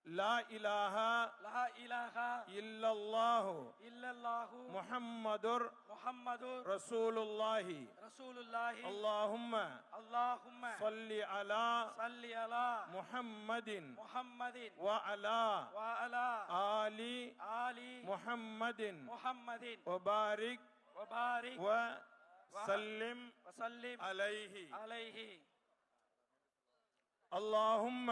লা ইলাহা ইল্লাল্লাহু মুহাম্মাদুর রাসূলুল্লাহি আল্লাহুম্মা সাল্লি আলা মুহাম্মাদিন ওয়া আলা আলি মুহাম্মাদিন ওয়া বারিক ওয়া সাল্লিম আলাইহি اللهم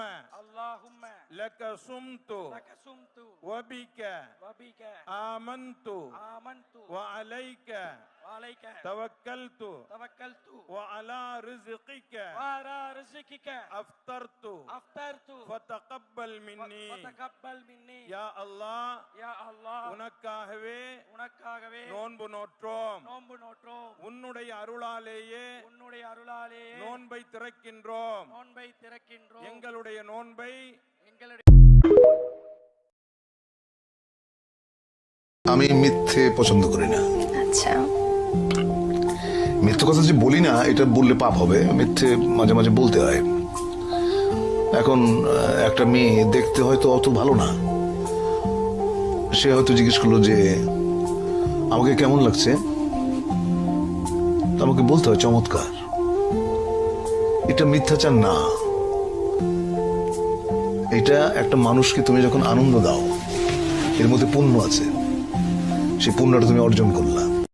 لك صمت وبك آمنت وعليك توكلت وعلى رزقك أفطرت فتقبل مني يا الله உனக்காகவே நோன்பு நோற்றோம் உன்னுடைய அருளாலேயே நோன்பை திறக்கின்றோம் எங்களுடைய நோன்பை আমি মিথ্যে পছন্দ করি না। আচ্ছা, মিথ্যে কথা যে বলি না, এটা বললে পাপ হবে। মিথ্যে মাঝে মাঝে বলতে হয়। এখন একটা মেয়ে দেখতে হয়তো অত ভালো না, সে হয়তো জিজ্ঞেস করলো যে আমাকে কেমন লাগছে, আমাকে বলতে হয় চমৎকার। এটা মিথ্যাচার না, এটা একটা মানুষকে তুমি যখন আনন্দ দাও, এর মধ্যে পুণ্য আছে, সেই পুণ্যটা তুমি অর্জন করলা।